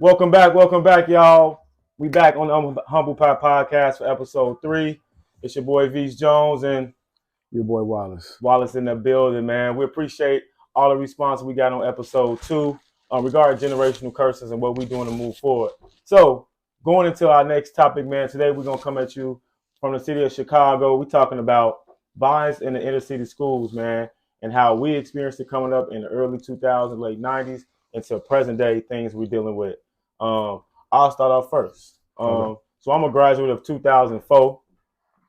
Welcome back, y'all. We back on the Humble Pie Podcast for episode 3. It's your boy Veach Jones and your boy Wallace. Wallace in the building, man. We appreciate all the response we got on episode 2 regarding generational curses and what we're doing to move forward. So, going into our next topic, man, today we're going to come at you from the city of Chicago. We're talking about violence in the inner city schools, man, and how we experienced it coming up in the early 2000s, late 90s, into present day things we're dealing with. I'll start off first. Okay. So I'm a graduate of 2004.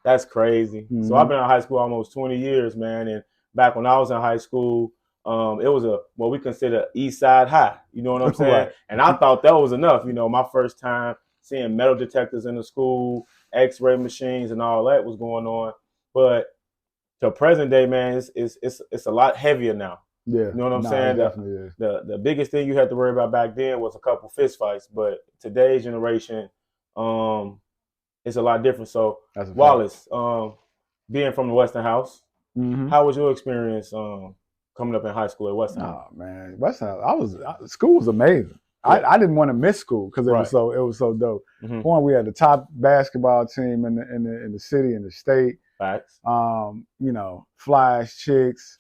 That's crazy. Mm-hmm. So I've been in high school almost 20 years, man. And back when I was in high school, it was what we consider East Side High. You know what I'm saying? Right. And I thought that was enough. You know, my first time seeing metal detectors in the school, X-ray machines, and all that was going on. But to present day, man, it's a lot heavier now. Yeah, you know what I'm saying? Definitely is. The biggest thing you had to worry about back then was a couple fist fights, but today's generation, it's a lot different. So, Wallace, being from the Western House, how was your experience coming up in high school at Western House? Oh man, Western House, school was amazing. Yeah. I didn't want to miss school because it was so dope. One, we had the top basketball team in the city and the state. Facts. You know, flash chicks.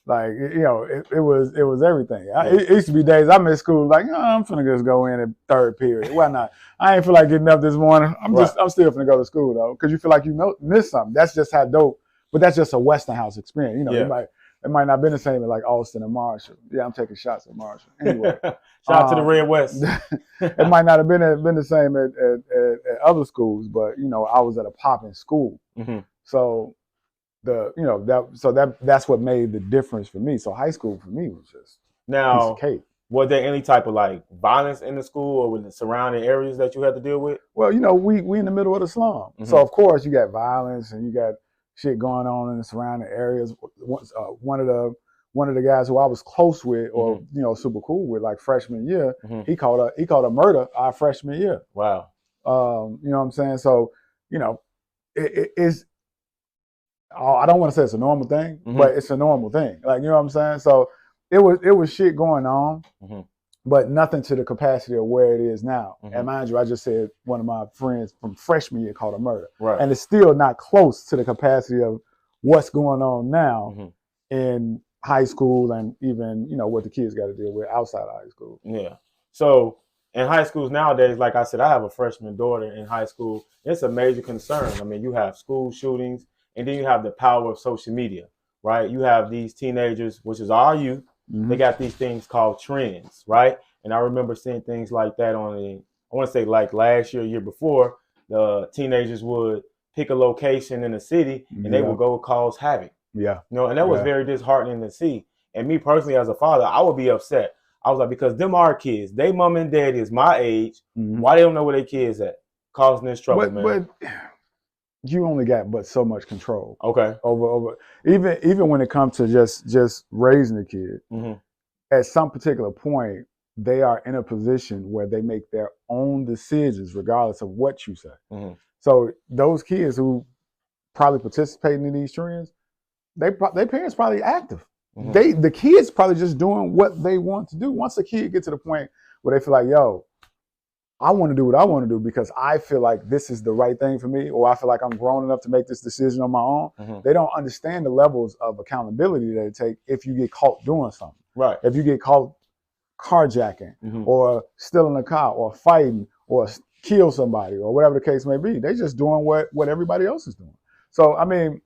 Like, you know, it was everything. It used to be days I missed school, like, oh, I'm finna just go in at third period. Why not? I ain't feel like getting up this morning. I'm still finna go to school though, because you feel like you missed something. That's just how dope. But that's just a Western House experience. You know, it might not been the same as like Austin and Marshall. Yeah, I'm taking shots at Marshall. Anyway, shout out to the Red West. It might not have been the same at other schools, but you know, I was at a popping school, so. That's what made the difference for me. So high school for me was just now. Piece of cake. Was there any type of like violence in the school or with the surrounding areas that you had to deal with? Well, you know, we in the middle of the slum, so of course you got violence and you got shit going on in the surrounding areas. One of the guys who I was close with, or you know, super cool with, like freshman year, he called a murder our freshman year. Wow. You know what I'm saying? So you know, it's. I don't want to say it's a normal thing, but it's a normal thing. Like, you know what I'm saying? So it was shit going on, but nothing to the capacity of where it is now. And mind you, I just said one of my friends from freshman year called a murder. Right. And it's still not close to the capacity of what's going on now in high school and even, you know, what the kids got to deal with outside of high school. Yeah. So in high schools nowadays, like I said, I have a freshman daughter in high school. It's a major concern. I mean, you have school shootings. And then you have the power of social media, right? You have these teenagers, which is our youth. They got these things called trends, right? And I remember seeing things like that I want to say like last year, year before, the teenagers would pick a location in the city and they would go cause havoc. Yeah. You know, and that was very disheartening to see. And me personally, as a father, I would be upset. I was like, because them are kids. They mom and dad is my age. Why they don't know where their kids at? Causing this trouble, man. But you only got but so much control. Okay. Over even when it comes to just raising a kid, at some particular point, they are in a position where they make their own decisions regardless of what you say. So those kids who probably participating in these trends, their parents probably active. The kids probably just doing what they want to do. Once a kid gets to the point where they feel like, yo, I want to do what I want to do because I feel like this is the right thing for me, or I feel like I'm grown enough to make this decision on my own. They don't understand the levels of accountability that it takes if you get caught doing something. Right. If you get caught carjacking or stealing a car or fighting or kill somebody or whatever the case may be, they just doing what everybody else is doing. So, I mean,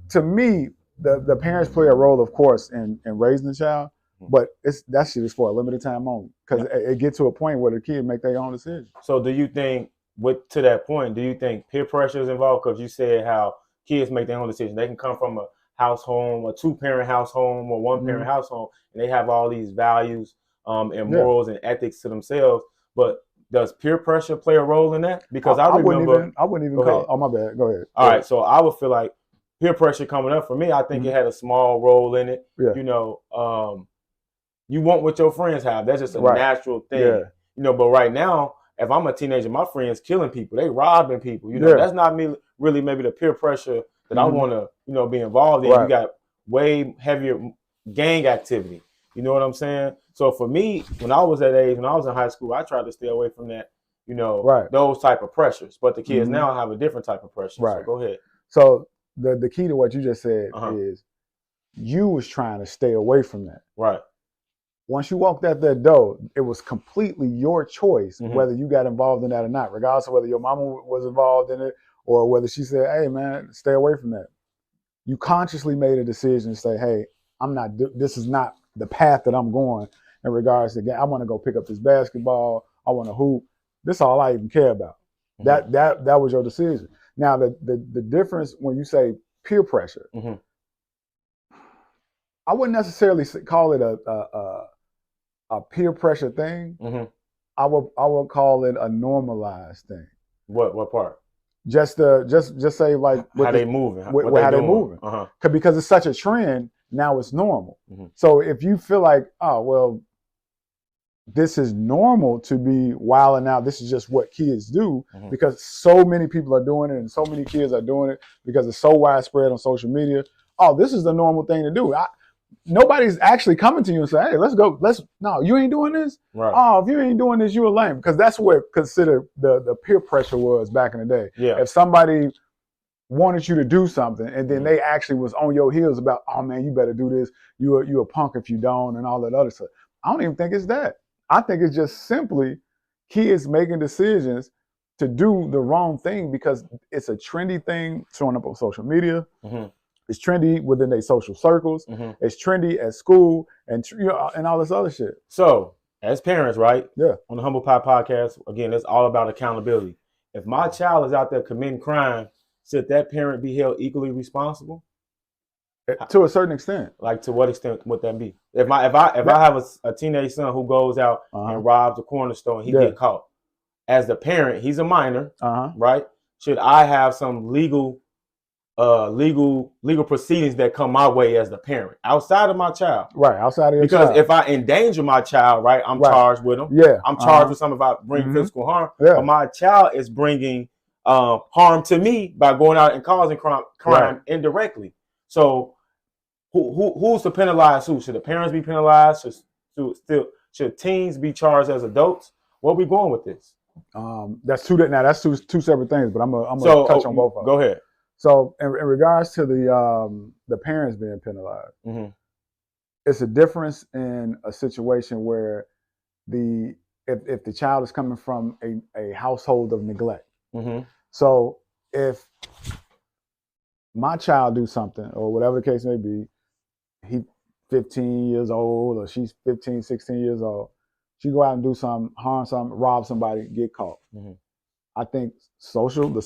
to me, the parents play a role, of course, in raising the child. But that shit is for a limited time only, because it gets to a point where the kid make their own decision. So do you think, to that point, do you think peer pressure is involved? Because you said how kids make their own decisions. They can come from a household, a 2-parent household, or 1-parent household, and they have all these values and morals and ethics to themselves. But does peer pressure play a role in that? Because I remember... I wouldn't even call... Oh, my bad. Go ahead. All right. So I would feel like peer pressure coming up for me, I think it had a small role in it. Yeah. You know, you want what your friends have. That's just a natural thing. Yeah. You know, but right now, if I'm a teenager, my friends killing people, they robbing people. You know, that's not me really maybe the peer pressure that I want to, you know, be involved in. You got way heavier gang activity. You know what I'm saying? So for me, when I was that age, when I was in high school, I tried to stay away from that, you know, those type of pressures. But the kids now have a different type of pressure. Right. So go ahead. So the key to what you just said is you was trying to stay away from that. Right. Once you walked out that door, it was completely your choice whether you got involved in that or not, regardless of whether your mama was involved in it or whether she said, hey, man, stay away from that. You consciously made a decision to say, hey, this is not the path that I'm going in regards to, I want to go pick up this basketball. I want to hoop. This is all I even care about. That was your decision. Now, the difference when you say peer pressure, I wouldn't necessarily call it a peer pressure thing. I would call it a normalized thing. What part? Just say like how they moving, how they moving. Because it's such a trend now, it's normal. So if you feel like, oh well, this is normal to be wilding out, this is just what kids do, because so many people are doing it and so many kids are doing it because it's so widespread on social media. Oh, this is the normal thing to do. Nobody's actually coming to you and say, hey, let's go. No, you ain't doing this? Right. Oh, if you ain't doing this, you a lame. Because that's what considered the peer pressure was back in the day. Yeah. If somebody wanted you to do something and then they actually was on your heels about, oh man, you better do this. You a punk if you don't and all that other stuff. I don't even think it's that. I think it's just simply kids making decisions to do the wrong thing because it's a trendy thing showing up on social media. It's trendy within their social circles. It's trendy at school and all this other shit. So, as parents, right? Yeah. On the Humble Pie podcast, again, it's all about accountability. If my child is out there committing crime, should that parent be held equally responsible? To a certain extent. Like, to what extent would that be? If I have a teenage son who goes out and robs a corner store and he get caught, as the parent, he's a minor, right? Should I have some legal proceedings that come my way as the parent outside of my child? Right, outside of your child. Because if I endanger my child, right, I'm charged with him. Yeah. I'm charged with something if I bring physical harm. Yeah. But my child is bringing harm to me by going out and causing crime indirectly. So who's to penalize who? Should the parents be penalized? Should teens be charged as adults? Where are we going with this? That's two separate things, but I'm gonna touch on both of them. Go ahead. So in regards to the parents being penalized, it's a difference in a situation where if the child is coming from a household of neglect. So if my child do something or whatever the case may be, he 15 years old or she's 15, 16 years old, she go out and do something, harm something, rob somebody, get caught. I think the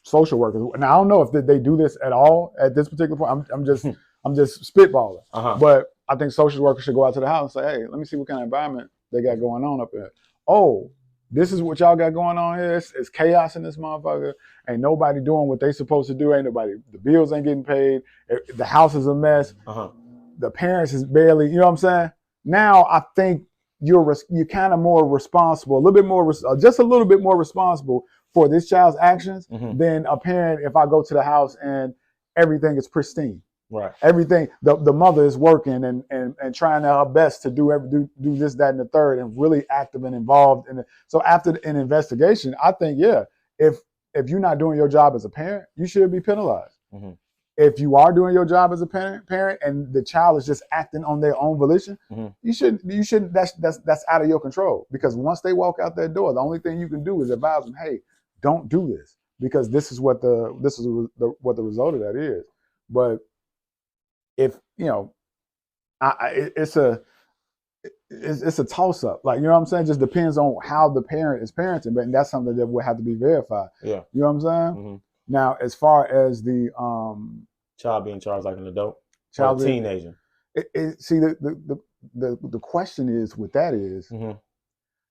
social workers. Now I don't know if they do this at all at this particular point. I'm just spitballing. But I think social workers should go out to the house and say, hey, let me see what kind of environment they got going on up there. Oh, this is what y'all got going on here. It's chaos in this motherfucker. Ain't nobody doing what they supposed to do. The bills ain't getting paid. The house is a mess. The parents is barely, you know what I'm saying? Now I think you're kind of more responsible, just a little bit more responsible for this child's actions than a parent if I go to the house and everything is pristine. Right. Everything, the mother is working and trying her best to do this, that, and the third, and really active and involved in it. So after an investigation, I think, if you're not doing your job as a parent, you should be penalized. If you are doing your job as a parent and the child is just acting on their own volition, you shouldn't. That's out of your control, because once they walk out that door, the only thing you can do is advise them, hey, don't do this, because this is what the result of that is. But if it's a toss up, like, you know what I'm saying? It just depends on how the parent is parenting, but that's something that would have to be verified. Yeah, you know what I'm saying? Now, as far as the child being charged like an adult, or a teenager, see the question is with that is,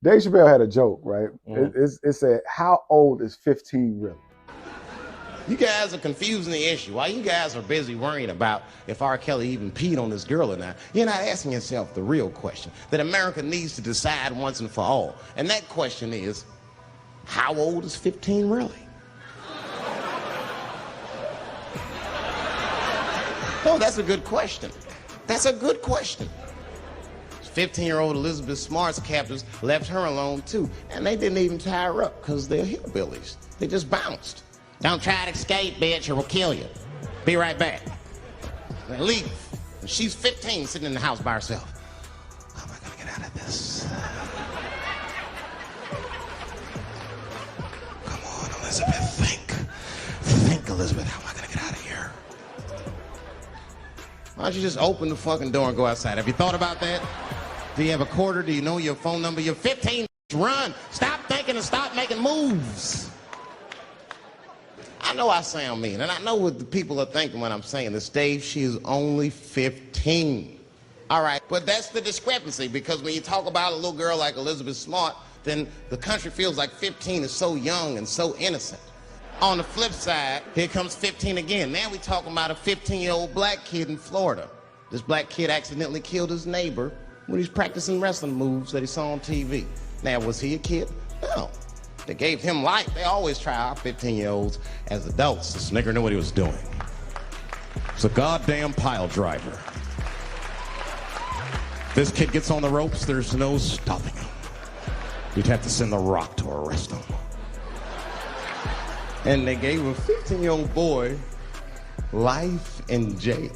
Dave Chappelle had a joke, right? It said, "How old is 15 really?" You guys are confusing the issue. While you guys are busy worrying about if R. Kelly even peed on this girl or not, you're not asking yourself the real question that America needs to decide once and for all. And that question is, how old is 15 really? Oh, that's a good question. That's a good question. 15-year-old Elizabeth Smart's captors left her alone too. And they didn't even tie her up because they're hillbillies. They just bounced. Don't try to escape, bitch, or we'll kill you. Be right back. They leave. And she's 15, sitting in the house by herself. How am I gonna get out of this? Come on, Elizabeth, think. Think, Elizabeth, how am I gonna get out of here? Why don't you just open the fucking door and go outside? Have you thought about that? Do you have a quarter? Do you know your phone number? You're 15, run. Stop thinking and stop making moves. I know I sound mean, and I know what the people are thinking when I'm saying this. Dave, she is only 15. All right, but that's the discrepancy, because when you talk about a little girl like Elizabeth Smart, then the country feels like 15 is so young and so innocent. On the flip side, here comes 15 again. Now we're talking about a 15-year-old black kid in Florida. This black kid accidentally killed his neighbor when he was practicing wrestling moves that he saw on TV. Now, was he a kid? No. They gave him life. They always try our 15-year-olds as adults. This nigger knew what he was doing. It's a goddamn pile driver. This kid gets on the ropes, there's no stopping him. You'd have to send the Rock to arrest him. And they gave a 15-year-old boy life in jail.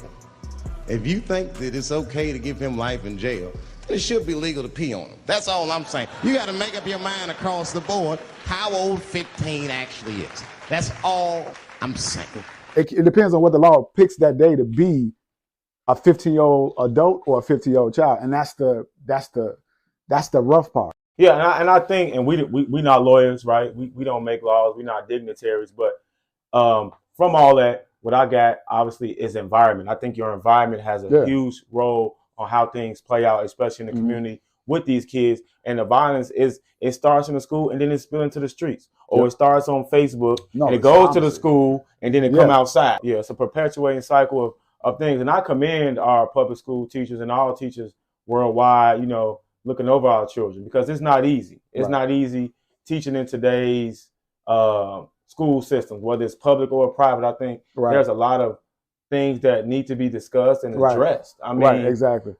If you think that it's okay to give him life in jail, it should be legal to pee on him. That's all I'm saying. You got to make up your mind across the board how old 15 actually is. That's all I'm saying. It depends on what the law picks that day to be a 15-year-old adult or a 15-year-old child, and that's the rough part. Yeah, and I think, and we not lawyers, right? We don't make laws. We're not dignitaries. But from all that, what I got, obviously, is environment. I think your environment has a huge role on how things play out, especially in the community with these kids. And the violence it starts in the school and then it spills into the streets. Or it starts on Facebook and it goes to the school and then it come outside. Yeah, it's a perpetuating cycle of things. And I commend our public school teachers and all teachers worldwide, looking over our children, because it's not easy. It's not easy teaching in today's school systems, whether it's public or private. I think there's a lot of things that need to be discussed and addressed. I mean, exactly.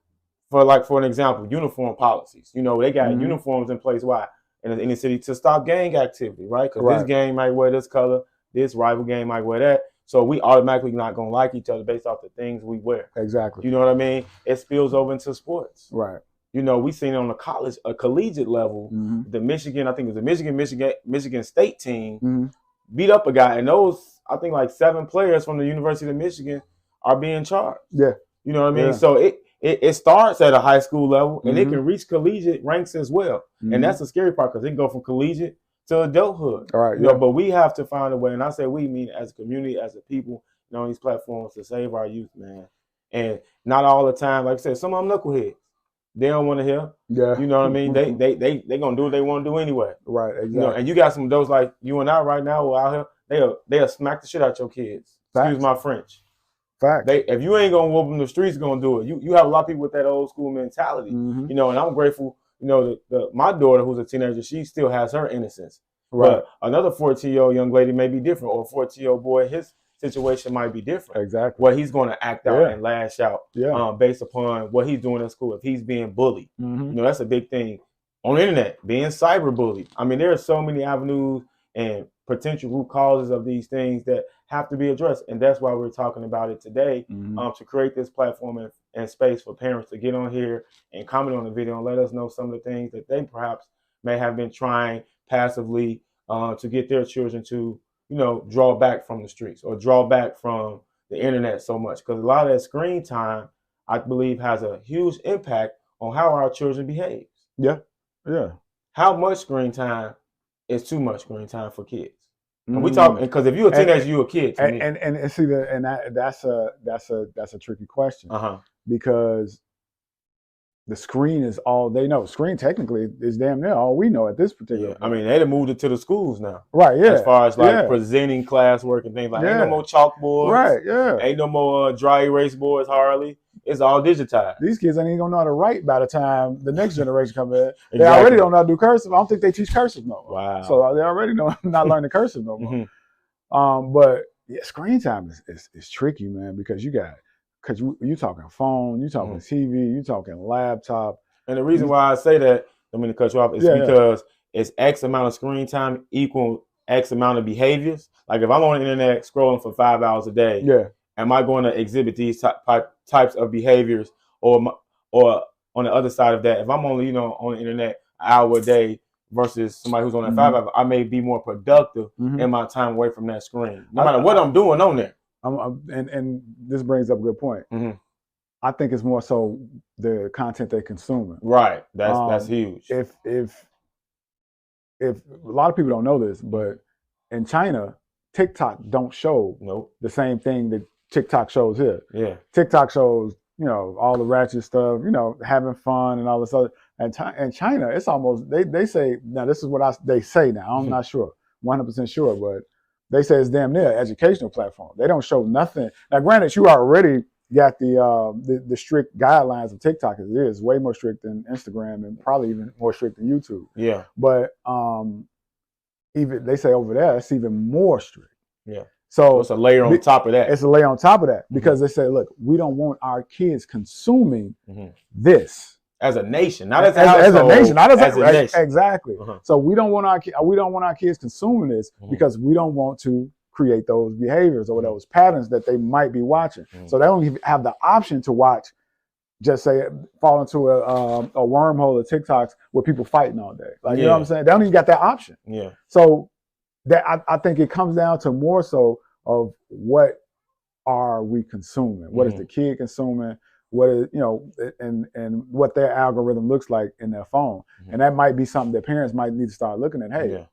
For an example, uniform policies. They got uniforms in place. Why? In the city to stop gang activity, right? Because this gang might wear this color, this rival gang might wear that. So we automatically not gonna like each other based off the things we wear. Exactly. You know what I mean? It spills over into sports. Right. We seen it on a collegiate level. The Michigan, I think it was the Michigan State team beat up a guy, and those, I think, like 7 players from the University of Michigan are being charged. Yeah. You know what I mean? So it starts at a high school level, and it can reach collegiate ranks as well. And that's the scary part, because it can go from collegiate to adulthood. All right. But we have to find a way, and I say we mean as a community, as a people, on these platforms to save our youth, man. And not all the time, like I said, some of them knuckleheads. They don't want to hear. Yeah. You know what I mean? They gonna do what they want to do anyway. Right, exactly. And you got some of those like you and I right now who are out here, they'll smack the shit out your kids. Facts. Excuse my French. Fact. If you ain't gonna whoop them, the streets gonna do it. You have a lot of people with that old school mentality. And I'm grateful, my daughter who's a teenager, she still has her innocence. Right. But another 14-year-old young lady may be different, or a 14-year-old boy, his situation might be different. Exactly. Where he's going to act out and lash out based upon what he's doing in school. If he's being bullied, that's a big thing on the internet, being cyber bullied. I mean, there are so many avenues and potential root causes of these things that have to be addressed. And that's why we're talking about it today, to create this platform and space for parents to get on here and comment on the video and let us know some of the things that they perhaps may have been trying passively to get their children to draw back from the streets or draw back from the internet so much. Because a lot of that screen time, I believe, has a huge impact on how our children behave. Yeah. Yeah. How much screen time is too much screen time for kids? And we talk, because if you're a teenager, you're a kid. And see that's a tricky question. Because the screen is all they know. Screen technically is damn near all we know at this particular point. I mean, they've moved it to the schools now. Right, yeah. As far as presenting classwork and things like that. Ain't no more chalkboards. Right, yeah. Ain't no more dry erase boards, hardly. It's all digitized. These kids ain't even gonna know how to write by the time the next generation come in. Exactly. They already don't know how to do cursive. I don't think they teach cursive no more. Wow. So they already know not learning cursive no more. But yeah, screen time is tricky, man, because you talking phone, you talking TV, you talking laptop, And the reason why I say that, I mean to cut you off, is because it's X amount of screen time equal X amount of behaviors. Like if I'm on the internet scrolling for 5 hours a day, am I going to exhibit these types of behaviors, or on the other side of that, if I'm only on the internet an hour a day versus somebody who's on that 5 hours, I may be more productive in my time away from that screen, no matter what I'm doing on there. And this brings up a good point. I think it's more so the content they consume. Right, that's huge. If a lot of people don't know this, but in China, TikTok don't show the same thing that TikTok shows here. Yeah, TikTok shows all the ratchet stuff, having fun and all this other. And China, it's almost they say, now this is what they say now. I'm not sure, 100% sure, but they say it's damn near an educational platform. They don't show nothing. Now, granted, you already got the strict guidelines of TikTok as it is, way more strict than Instagram and probably even more strict than YouTube. Yeah. But even they say over there it's even more strict. Yeah. So it's a layer on top of that. It's a layer on top of that because they say, look, we don't want our kids consuming this as a nation, not as a nation, not as a nation. Exactly. So we don't want our kids consuming this because we don't want to create those behaviors or those patterns that they might be watching. So they don't even have the option to watch, just say, fall into a wormhole of TikToks where people fighting all day. Like, you know what I'm saying? They don't even got that option. Yeah. So that I think it comes down to more so of what are we consuming? What is the kid consuming? What is, and what their algorithm looks like in their phone. And that might be something that parents might need to start looking at. Hey,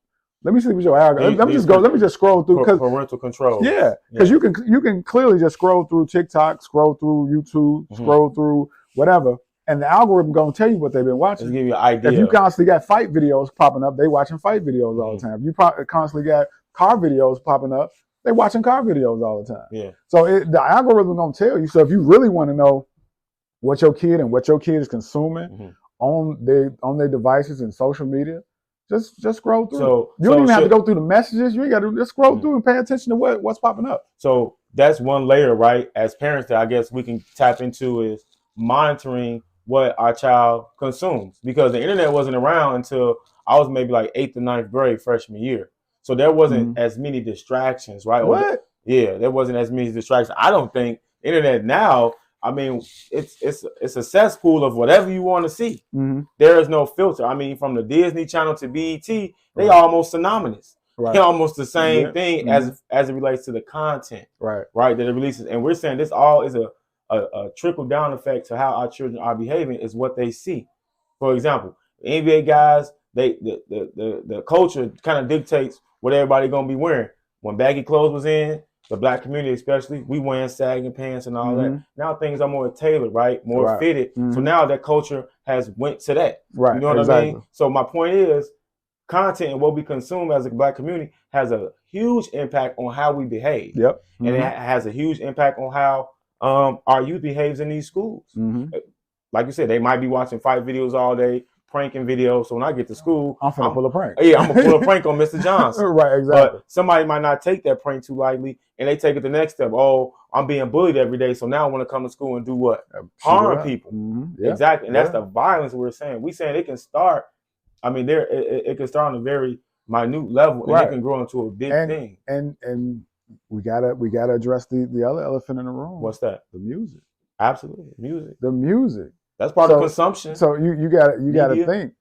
let me see what your algorithm. Let me just scroll through parental control. Yeah, because you can clearly just scroll through TikTok, scroll through YouTube, scroll through whatever, and the algorithm gonna tell you what they've been watching. Just give you an idea. If you constantly got fight videos popping up, they watching fight videos all the time. If you constantly got car videos popping up, they watching car videos all the time. Yeah. So the algorithm gonna tell you. So if you really want to know what your kid is consuming on their devices and social media, just scroll through. So you don't even have to go through the messages. You ain't got to just scroll through and pay attention to what's popping up. So that's one layer, right? As parents, that I guess we can tap into is monitoring what our child consumes, because the internet wasn't around until I was maybe like 8th or 9th grade freshman year. So there wasn't as many distractions, right? What? There wasn't as many distractions. I don't think internet now, I mean, it's a cesspool of whatever you want to see. There is no filter. I mean, from the Disney Channel to BET, they almost synonymous. Right. They're almost the same thing as it relates to the content, right? That it releases. And we're saying this all is a trickle down effect to how our children are behaving is what they see. For example, NBA guys, the culture kind of dictates what everybody gonna be wearing. When baggy clothes was in, the black community especially, we wearing sagging pants and all that. Now things are more tailored, right? More fitted. So now that culture has went to that. Right. You know what I mean? So my point is, content and what we consume as a black community has a huge impact on how we behave. Yep. And it has a huge impact on how our youth behaves in these schools. Like you said, they might be watching fight videos all day, pranking videos. So when I get to school, I'm finna pull a prank. Yeah, I'm gonna pull a prank on Mr. Johnson. Right, exactly. But somebody might not take that prank too lightly, and they take it the next step. Oh, I'm being bullied every day, so now I want to come to school and do what? Harm people. Exactly, and that's the violence we're saying. We're saying it can start. I mean, it can start on a very minute level, and it can grow into a big thing. And we gotta address the other elephant in the room. What's that? The music. Absolutely, music. The music. That's part of consumption. So you gotta think.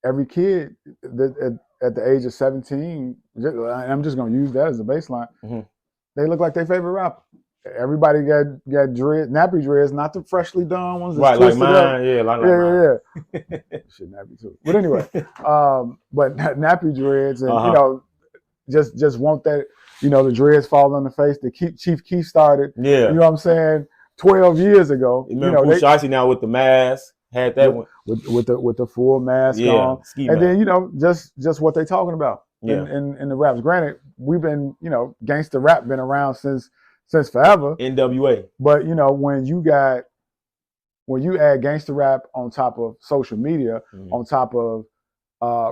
Every kid at the age of 17, I'm just gonna use that as a baseline. They look like their favorite rapper. Everybody got dread, nappy dreads, not the freshly done ones. Right, like mine. Yeah, like mine. Shit, nappy too. But anyway, but nappy dreads, and just want that. The dreads fall on the face. The Chief Keef started. Yeah, you know what I'm saying. 12 years ago. Pooh Shiesty now with the mask had that one with the full mask on, and then just what they talking about in the raps. Granted, we've been gangster rap been around since forever. NWA. But when you add gangster rap on top of social media, on top of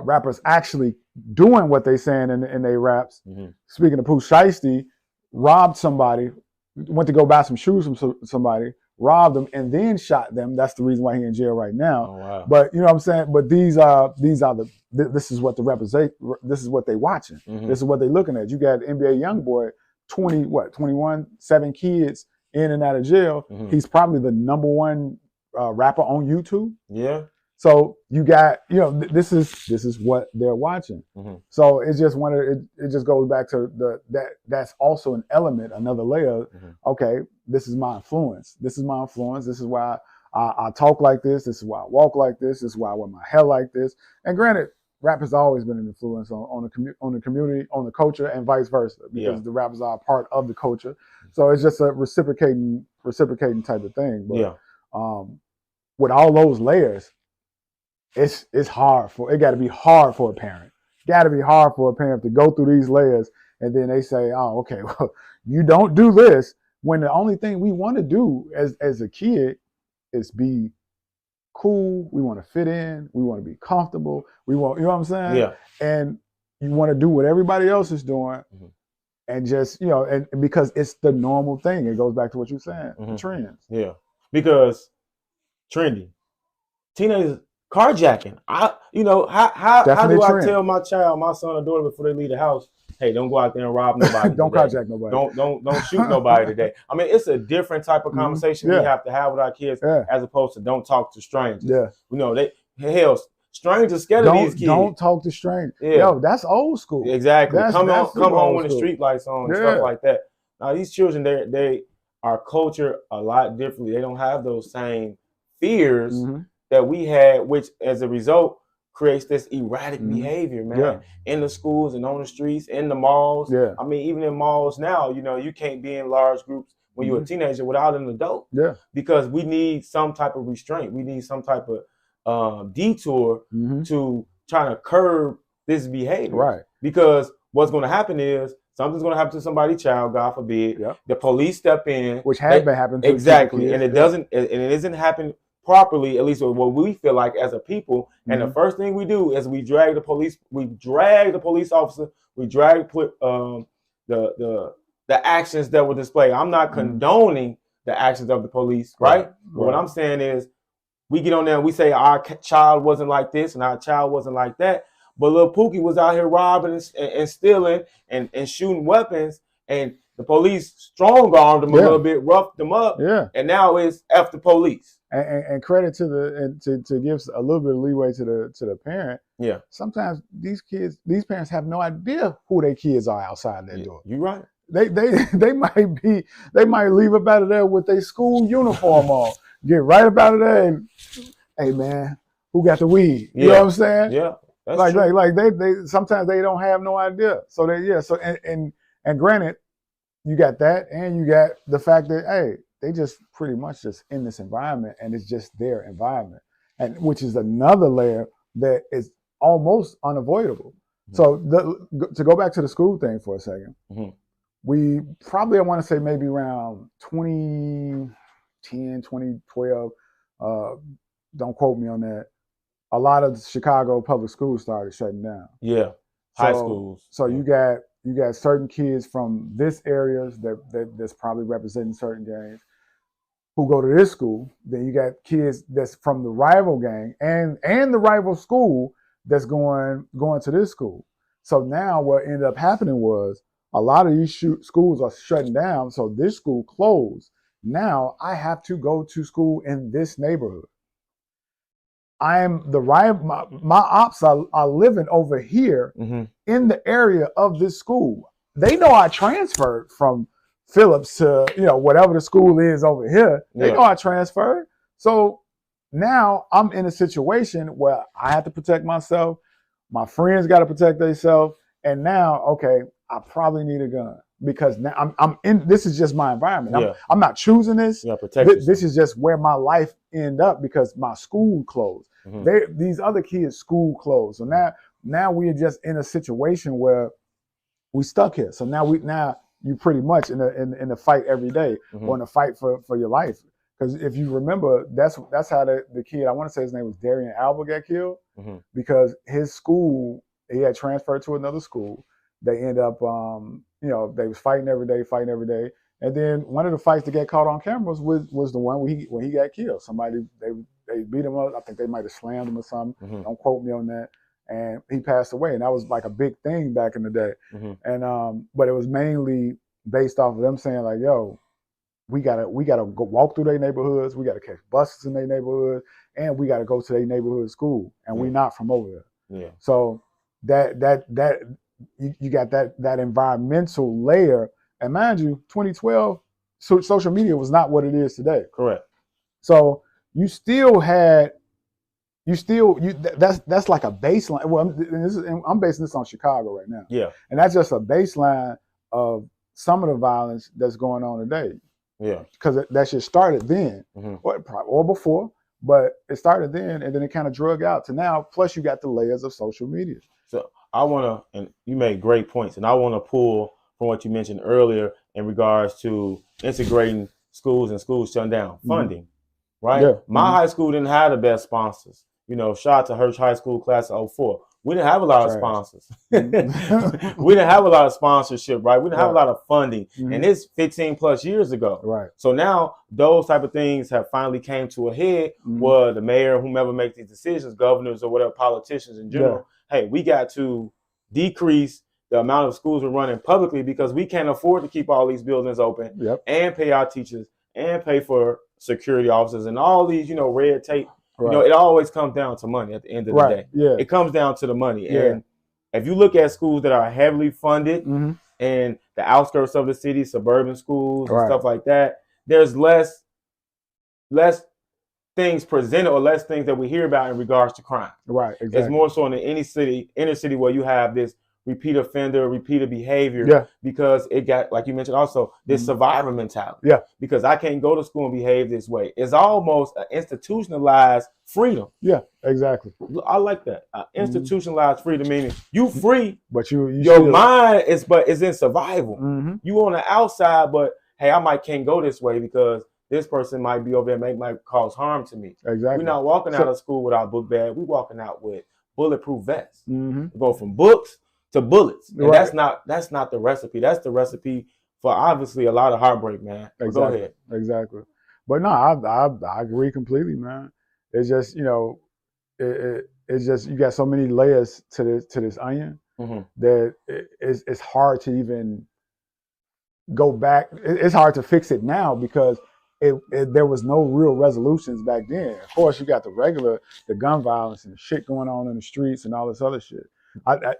rappers actually doing what they saying in their raps. Speaking of Pooh Shiesty, robbed somebody. Went to go buy some shoes from somebody, robbed them, and then shot them. That's the reason why he's in jail right now. Oh, wow. But you know what I'm saying? But these are this is what the represent. This is what they watching. This is what they looking at. You got NBA YoungBoy, 21, 7 kids in and out of jail. He's probably the #1 rapper on YouTube. Yeah. So you got, this is what they're watching. So it's just it just goes back to that's also an element, another layer. Okay, this is my influence. This is my influence. This is why I talk like this. This is why I walk like this. This is why I wear my hair like this. And granted, rap has always been an influence on the community, on the culture, and vice versa, because the rappers are a part of the culture. So it's just a reciprocating type of thing. But with all those layers, it's hard it got to be hard for a parent. Got to be hard for a parent to go through these layers, and then they say, "Oh, okay, well, you don't do this." When the only thing we want to do as a kid is be cool. We want to fit in. We want to be comfortable. We want, you know what I'm saying? Yeah. And you want to do what everybody else is doing, and just and because it's the normal thing. It goes back to what you're saying, the trends. Yeah, because trendy teenagers. Carjacking. How do I tell my child, my son or daughter, before they leave the house, hey, don't go out there and rob nobody. Don't carjack nobody. Don't shoot nobody today. I mean, it's a different type of conversation we have to have with our kids, as opposed to don't talk to strangers. Yeah. Strangers scared of these kids. Don't talk to strangers. Yeah. Yo, that's old school. Exactly. Come home when the street lights on and stuff like that. Now these children, they are cultured a lot differently. They don't have those same fears that we had, which as a result creates this erratic behavior, man, in the schools and on the streets, in the malls. Yeah. I mean, even in malls now, you can't be in large groups when you're a teenager without an adult. Yeah. Because we need some type of restraint. We need some type of detour to try to curb this behavior. Right. Because what's going to happen is something's going to happen to somebody's child, God forbid. Yep. The police step in. Which has been happening to exactly. And it isn't happening properly, at least what we feel like as a people. And the first thing we do is we drag the police officer, we drag the actions that were displayed. I'm not condoning the actions of the police, right? But what I'm saying is we get on there and we say our child wasn't like this and our child wasn't like that. But little Pookie was out here robbing and stealing and shooting weapons, and the police strong-armed him a little bit, roughed him up, and now it's F the police. And credit to give a little bit of leeway to the parent. Yeah. Sometimes these parents have no idea who their kids are outside their door. You're right. They might leave up out of there with their school uniform on, get right up out of there, and hey man, who got the weed? You know what I'm saying? Yeah. That's like they sometimes they don't have no idea. So and granted, you got that, and you got the fact that hey, they just pretty much just in this environment, and it's just their environment, and which is another layer that is almost unavoidable. So to go back to the school thing for a second, we probably, I want to say maybe around 2010, 2012, don't quote me on that, a lot of Chicago public schools started shutting down. Yeah, high schools. So you got certain kids from this areas that's probably representing certain gangs who go to this school. Then you got kids that's from the rival gang and the rival school that's going to this school. So now what ended up happening was a lot of these schools are shutting down. So this school closed. Now I have to go to school in this neighborhood. I'm the rival. My ops are living over here in the area of this school. They know I transferred from Phillips to whatever the school is over here. They know I transferred. So now I'm in a situation where I have to protect myself. My friends got to protect themselves. And now, okay, I probably need a gun because now I'm in. This is just my environment. I'm not choosing this. This is just where my life ended up because my school closed. These other kids' school closed. So now we are just in a situation where we stuck here. So now you pretty much in a fight every day, or in a fight for your life. Because if you remember, that's how the kid, I want to say his name was Darian Alba, got killed because his school, he had transferred to another school. They end up, they was fighting every day, And then one of the fights that got caught on cameras was the one when he got killed. Somebody they beat him up. I think they might have slammed him or something. Don't quote me on that. And he passed away, and that was like a big thing back in the day. And but it was mainly based off of them saying like, "Yo, we gotta go walk through their neighborhoods. We gotta catch buses in their neighborhoods, and we gotta go to their neighborhood school. And we're not from over there." Yeah. So that you got that environmental layer. And mind you, 2012, social media was not what it is today. Correct. So that's like a baseline. Well, I'm basing this on Chicago right now. Yeah. And that's just a baseline of some of the violence that's going on today. Yeah. Because that shit started then, or before, but it started then, and then it kind of drug out to now. Plus, you got the layers of social media. So I want to, and you made great points, and I want to pull from what you mentioned earlier in regards to integrating schools and schools shutting down, funding, right? Yeah. My high school didn't have the best sponsors. You know, shout out to Hirsch High School class of 04. We didn't have a lot of sponsors. We didn't have a lot of sponsorship, right? We didn't have a lot of funding. And it's 15 plus years ago. Right. So now those type of things have finally came to a head where the mayor, whomever makes these decisions, governors or whatever, politicians in general, hey, we got to decrease the amount of schools we're running publicly because we can't afford to keep all these buildings open and pay our teachers and pay for security officers and all these, you know, red tape. You know, it always comes down to money at the end of the day. Yeah. It comes down to the money. And if you look at schools that are heavily funded and the outskirts of the city, suburban schools and stuff like that, there's less things presented or less things that we hear about in regards to crime. Right, exactly. It's more so in any city, inner city, where you have this repeat offender, repeated behavior, because it got, like you mentioned also, this survivor mentality. Yeah. Because I can't go to school and behave this way. It's almost an institutionalized freedom. Yeah, exactly. I like that. Institutionalized freedom, meaning you free, but your mind is in survival. You on the outside, but hey, I can't go this way because this person might be over there, might cause harm to me. Exactly. We're not walking out of school with our book bag. We're walking out with bulletproof vests. We go from books to bullets. And that's not the recipe. That's the recipe for obviously a lot of heartbreak, man. Exactly. Go ahead. Exactly. But no, I agree completely, man. It's just, you know, it's just, you got so many layers to this onion that it's hard to even go back. It's hard to fix it now because there was no real resolutions back then. Of course, you got the gun violence and shit going on in the streets and all this other shit.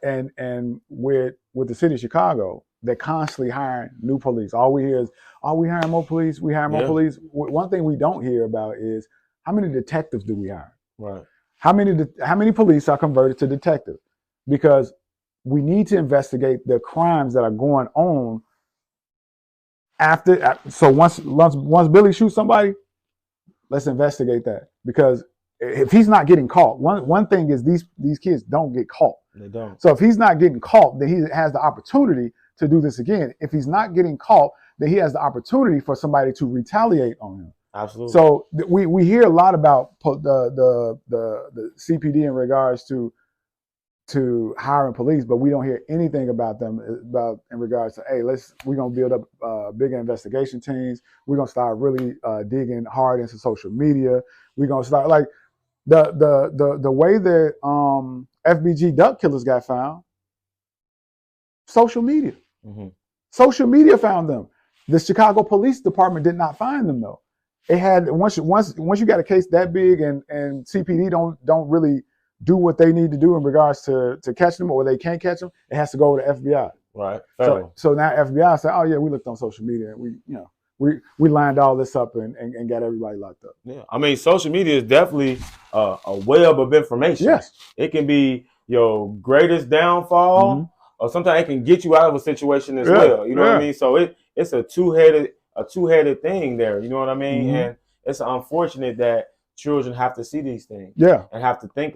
And with the city of Chicago, they're constantly hiring new police. All we hear is, "Oh, we hiring more police. We hire more police." One thing we don't hear about is how many detectives do we hire? Right. How many police are converted to detectives? Because we need to investigate the crimes that are going on after. So once Billy shoots somebody, let's investigate that. Because if he's not getting caught, one thing is these kids don't get caught. They don't. So if he's not getting caught, then he has the opportunity to do this again. If he's not getting caught, then he has the opportunity for somebody to retaliate on him. Absolutely. So we hear a lot about the CPD in regards to hiring police, but we don't hear anything about them in regards to, hey, we're gonna build up bigger investigation teams. We're gonna start really digging hard into social media. We're gonna start like the way that FBG duck killers got found. Social media. Social media found them. The Chicago Police Department did not find them though. It had once you got a case that big and CPD don't really do what they need to do in regards to catch them, or they can't catch them, it has to go to the FBI. Right. So now FBI said, "Oh yeah, we looked on social media. We lined all this up and got everybody locked up." Yeah, I mean, social media is definitely a web of information. Yes, it can be your greatest downfall, or sometimes it can get you out of a situation as well. You know what I mean? So it's a two-headed thing there. You know what I mean? And it's unfortunate that children have to see these things. Yeah, and have to think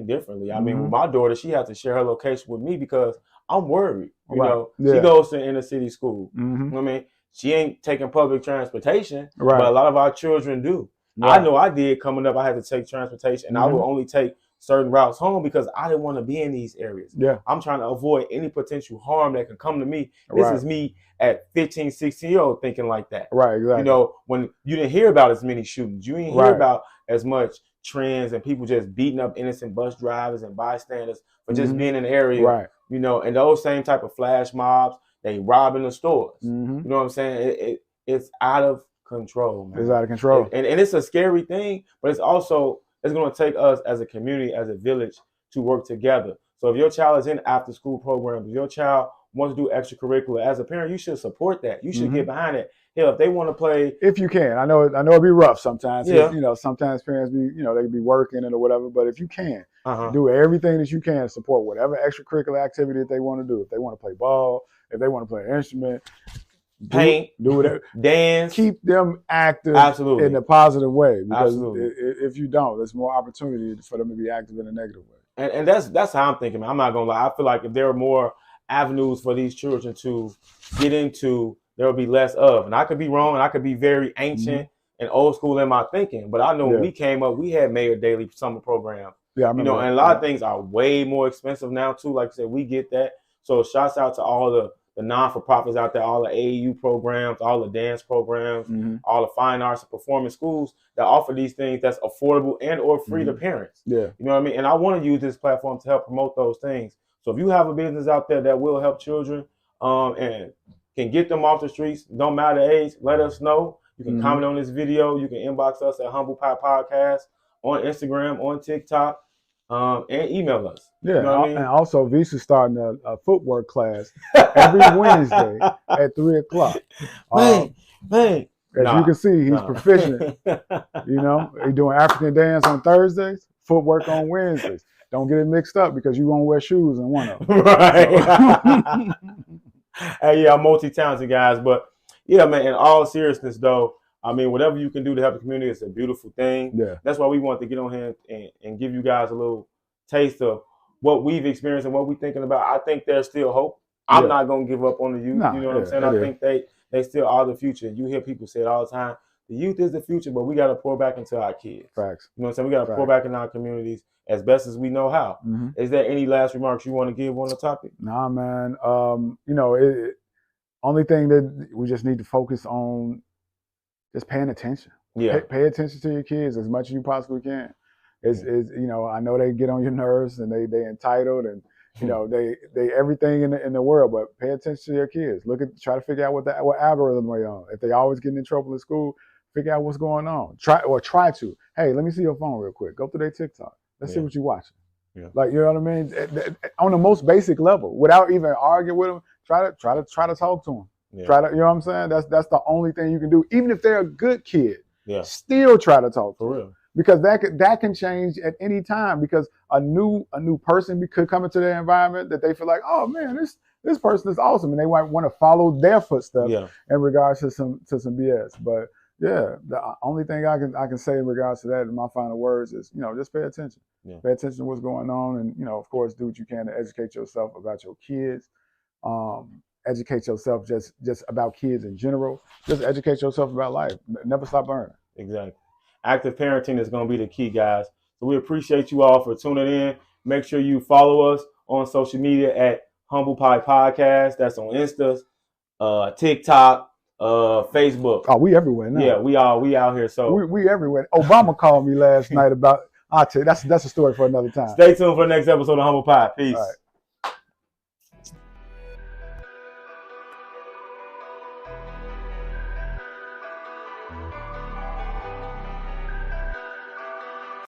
differently. I mean, with my daughter, she has to share her location with me because I'm worried. You know, she goes to inner city school. You know what I mean? She ain't taking public transportation, but a lot of our children do. I know I did coming up. I had to take transportation, and I would only take certain routes home because I didn't want to be in these areas. Yeah. I'm trying to avoid any potential harm that can come to me. Right. This is me at 15, 16-year-old thinking like that. Right, exactly. You know, when you didn't hear about as many shootings, you didn't hear about as much trends and people just beating up innocent bus drivers and bystanders for just being in the area. Right. You know, and those same type of flash mobs, they robbing the stores. You know what I'm saying? It's out of control, man. It's out of control. And it's a scary thing, but it's also, it's going to take us as a community, as a village, to work together. So if your child is in after school programs, if your child wants to do extracurricular, as a parent, you should support that. You should get behind it. Hell, if they want to play, if you can, I know it'd be rough sometimes. Yeah. You know, sometimes parents be, you know, they be working or whatever. But if you can, Uh-huh. do everything that you can to support whatever extracurricular activity that they want to do. If they want to play ball, if they want to play an instrument, paint, do whatever, dance, keep them active Absolutely. in a positive way. Because Absolutely. if you don't, there's more opportunity for them to be active in a negative way. And that's how I'm thinking, man. I'm not gonna lie. I feel like if there are more avenues for these children to get into, there will be less of. And I could be wrong, and I could be very ancient and old school in my thinking. But I know when we came up, we had Mayor Daily summer programs. Yeah, I remember. You know, and a lot of things are way more expensive now too. Like I said, we get that. So shouts out to all the non-for-profits out there, all the AAU programs, all the dance programs, all the fine arts and performance schools that offer these things that's affordable and or free to parents. Yeah. You know what I mean? And I want to use this platform to help promote those things. So if you have a business out there that will help children and can get them off the streets, don't matter the age, let us know. You can comment on this video. You can inbox us at Humble Pie Podcast on Instagram, on TikTok, and email us. Yeah, you know what I mean? And also Visa's starting a footwork class every Wednesday at 3:00. Man. As you can see, he's proficient. You know, he's doing African dance on Thursdays, footwork on Wednesdays. Don't get it mixed up because you won't wear shoes in one of them. Right. Hey, yeah, I'm multi-talented, guys. But yeah, man, in all seriousness, though, I mean, whatever you can do to help the community is a beautiful thing. Yeah. That's why we want to get on here and give you guys a little taste of what we've experienced and what we're thinking about. I think there's still hope. I'm not going to give up on the youth. You know what I'm saying? I think they still are the future. You hear people say it all the time. The youth is the future, but we got to pour back into our kids. Facts. You know what I'm saying? We got to pour back in our communities as best as we know how. Is there any last remarks you want to give on the topic? Nah, man. You know, only thing that we just need to focus on just paying attention. Yeah. Pay attention to your kids as much as you possibly can. Is you know, I know they get on your nerves and they entitled and you know they everything in the world, but pay attention to your kids. Try to figure out what algorithm they're on. If they always getting in trouble in school, figure out what's going on. Try to. Hey, let me see your phone real quick. Go through their TikTok. Let's see what you're watching. Yeah. Like, you know what I mean? On the most basic level, without even arguing with them, try to talk to them. Yeah. Try to, you know what I'm saying? That's the only thing you can do. Even if they're a good kid, still try to talk to them. For real. Because that can change at any time. Because a new person could come into their environment that they feel like, oh man, this person is awesome, and they might want to follow their footsteps in regards to some BS. But yeah, the only thing I can say in regards to that in my final words is, you know, just pay attention. Yeah. Pay attention to what's going on, and you know, of course, do what you can to educate yourself about your kids. Educate yourself just about kids in general. Just educate yourself about life. Never stop learning. Exactly. Active parenting is going to be the key, guys. So we appreciate you all for tuning in. Make sure you follow us on social media at Humble Pie Podcast. That's on Insta, TikTok, Facebook. Oh, we everywhere now. Yeah, we out here. So we everywhere. Obama called me last night about. I'll tell you, that's a story for another time. Stay tuned for the next episode of Humble Pie. Peace.